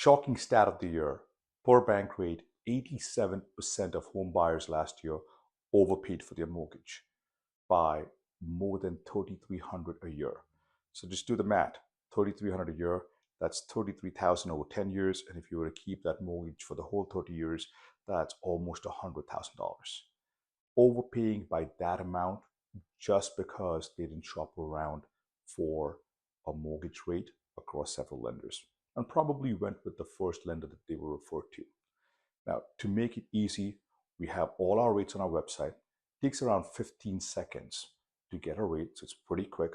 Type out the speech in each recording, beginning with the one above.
Shocking stat of the year. Per Bankrate, 87% of home buyers last year overpaid for their mortgage by more than 3,300 a year. So just do the math. 3,300 a year, that's 33,000 over 10 years. And if you were to keep that mortgage for the whole 30 years, that's almost $100,000. Overpaying by that amount just because they didn't shop around for a mortgage rate across several lenders and probably went with the first lender that they were referred to. Now, to make it easy, we have all our rates on our website. It takes around 15 seconds to get a rate, so it's pretty quick.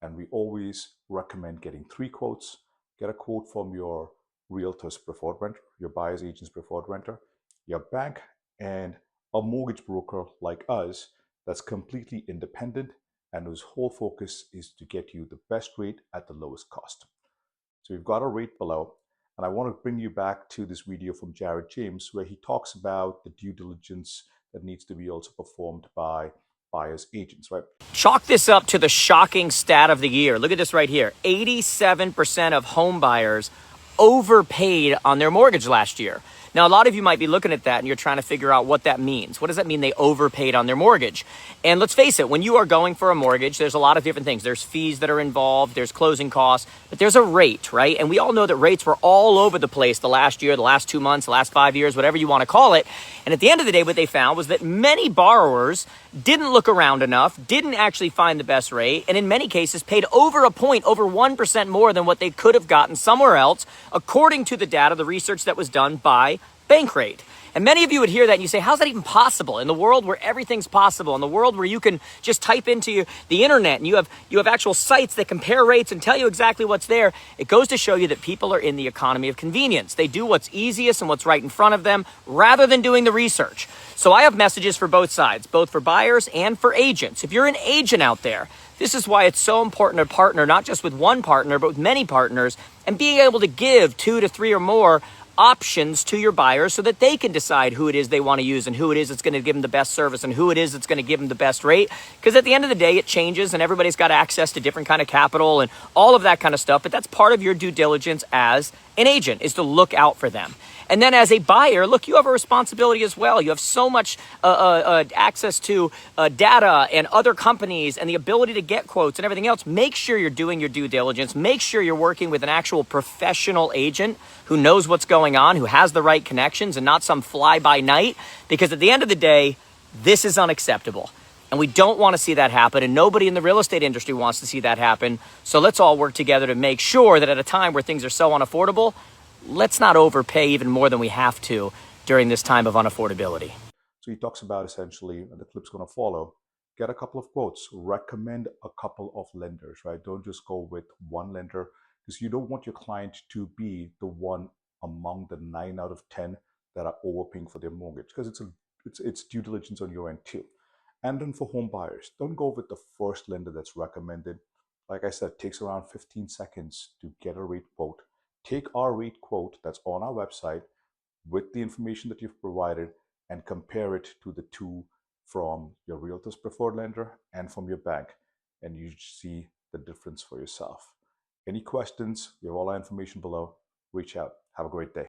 And we always recommend getting 3 quotes. Get a quote from your realtor's preferred renter, your buyer's agent's preferred renter, your bank, and a mortgage broker like us that's completely independent and whose whole focus is to get you the best rate at the lowest cost. So we've got a rate below, and I want to bring you back to this video from Jared James where he talks about the due diligence that needs to be also performed by buyer's agents, right? Chalk this up to the shocking stat of the year. Look at this right here. 87% of home buyers overpaid on their mortgage last year. Now, a lot of you might be looking at that and you're trying to figure out what that means. What does that mean they overpaid on their mortgage? And let's face it, when you are going for a mortgage, there's a lot of different things. There's fees that are involved, there's closing costs, but there's a rate, right? And we all know that rates were all over the place the last year, the last 2 months, the last 5 years, whatever you want to call it. And at the end of the day, what they found was that many borrowers didn't look around enough, didn't actually find the best rate, and in many cases paid over a point, over 1% more than what they could have gotten somewhere else, according to the data, the research that was done by Bankrate. And many of you would hear that and you say, how's that even possible? In the world where everything's possible, in the world where you can just type into the internet and you have actual sites that compare rates and tell you exactly what's there, it goes to show you that people are in the economy of convenience. They do what's easiest and what's right in front of them rather than doing the research. So I have messages for both sides, both for buyers and for agents. If you're an agent out there, this is why it's so important to partner not just with one partner, but with many partners, and being able to give 2 to 3 or more options to your buyers so that they can decide who it is they want to use and who it is that's going to give them the best service and who it is that's going to give them the best rate. Because at the end of the day, it changes and everybody's got access to different kind of capital and all of that kind of stuff. But that's part of your due diligence as an agent, is to look out for them. And then as a buyer, look, you have a responsibility as well. You have so much access to data and other companies and the ability to get quotes and everything else. Make sure you're doing your due diligence. Make sure you're working with an actual professional agent who knows what's going on, who has the right connections and not some fly-by-night. Because at the end of the day, this is unacceptable. And we don't want to see that happen. And nobody in the real estate industry wants to see that happen. So let's all work together to make sure that at a time where things are so unaffordable, let's not overpay even more than we have to during this time of unaffordability. So he talks about essentially, and the clip's going to follow, get a couple of quotes, recommend a couple of lenders, right? Don't just go with one lender, because you don't want your client to be the one among the 9 out of 10 that are overpaying for their mortgage, because it's due diligence on your end too. And then for home buyers, don't go with the first lender that's recommended. Like I said, it takes around 15 seconds to get a rate quote. Take our rate quote that's on our website with the information that you've provided and compare it to the 2 from your realtor's preferred lender and from your bank, and you see the difference for yourself. Any questions? We have all our information below. Reach out. Have a great day.